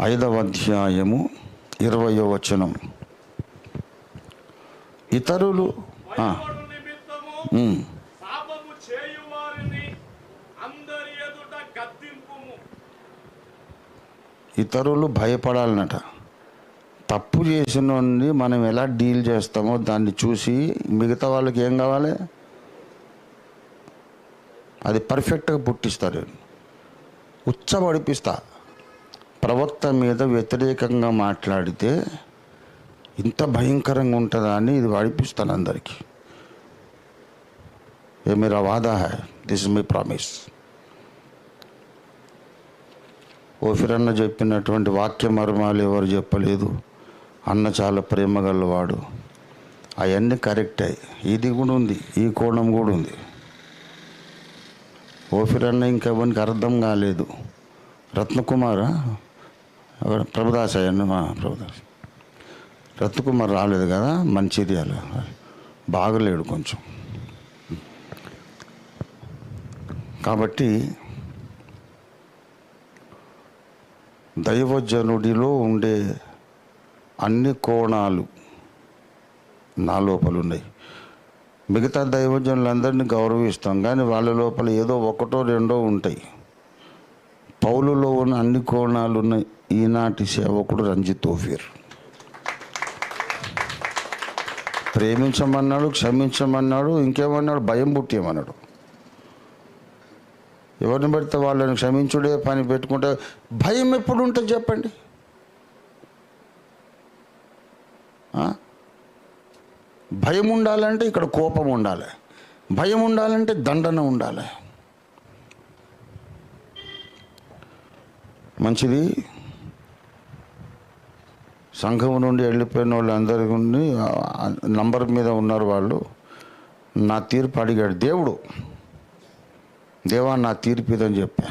5వ అధ్యాయము 20వ వచనం. ఇతరులు ఇతరులు భయపడాలన్నట. తప్పు చేసిన వాడిని మనం ఎలా డీల్ చేస్తామో దాన్ని చూసి మిగతా వాళ్ళకి ఏం కావాలి అది పర్ఫెక్ట్గా పుట్టిస్తారు. ఉచ్చబడిపిస్తా. ప్రవక్త మీద వ్యతిరేకంగా మాట్లాడితే ఇంత భయంకరంగా ఉంటుందా అని ఇది వాడిపిస్తాను అందరికీ. ఏ మేరా వాదా హై, దిస్ ఇస్ మై ప్రామిస్. ఓఫిరన్న చెప్పినటువంటి వాక్య మర్మాలు ఎవరు చెప్పలేదు. అన్న చాలా ప్రేమ గలవాడు. అవన్నీ కరెక్టే. ఇది కూడా ఉంది, ఈ కోణం కూడా ఉంది. ఓఫిరన్న ఇంకెవరికి అర్థం కాలేదు. రత్నకుమార్ ప్రభుదాస్ అయ్యండి, మా ప్రభుదాస్ రత్నకుమార్ రాలేదు కదా, మంచిర్యాల బాగలేడు కొంచెం. కాబట్టి దైవజనుడిలో ఉండే అన్ని కోణాలు నా లోపల ఉన్నాయి. మిగతా దైవజనులందరినీ గౌరవిస్తాం, కానీ వాళ్ళ లోపల ఏదో ఒకటో రెండో ఉంటాయి. పౌలులో ఉన్న అన్ని కోణాలు ఉన్న ఈనాటి సేవకుడు రంజిత్ ఓఫీర్. ప్రేమించమన్నాడు, క్షమించమన్నాడు, ఇంకేమన్నాడు, భయం పుట్టేయమన్నాడు. ఎవరిని పడితే వాళ్ళని క్షమించుడే పని పెట్టుకుంటే భయం ఎప్పుడు ఉంటుంది చెప్పండి? భయం ఉండాలంటే ఇక్కడ కోపం ఉండాలి, భయం ఉండాలంటే దండన ఉండాలి. మంచిది. సంఘం నుండి వెళ్ళిపోయిన వాళ్ళందరికీ నంబర్ మీద ఉన్నారు. వాళ్ళు నా తీర్పు అడిగాడు దేవుడు. దేవా నా తీర్పు ఇదని చెప్పా.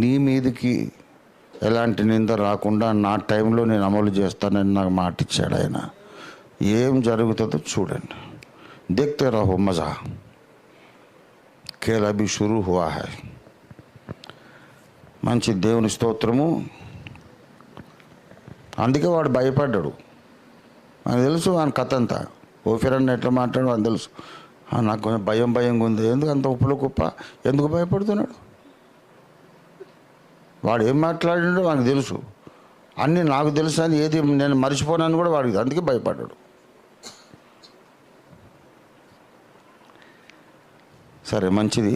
నీ మీదకి ఎలాంటి నింద రాకుండా నా టైంలో నేను అమలు చేస్తానని నాకు మాట ఇచ్చాడు ఆయన. ఏం జరుగుతుందో చూడండి. దేఖ్తే రహో మజా. ఖేల్ అభి షురూ హువా హై. మంచి దేవుని స్తోత్రము. అందుకే వాడు భయపడ్డాడు. నాకు తెలుసు ఆయన కథ అంతా. ఓఫిరన్న ఎట్లా మాట్లాడు అని తెలుసు. నాకు కొంచెం భయంగా ఉంది. ఎందుకు అంత ఉప్పులో కుప్ప ఎందుకు భయపడుతున్నాడు? వాడు ఏం మాట్లాడినాడో నాకు తెలుసు. అన్నీ నాకు తెలుసు అని ఏది నేను మర్చిపోనాను కూడా వాడికి. అందుకే భయపడ్డాడు. సరే మంచిది.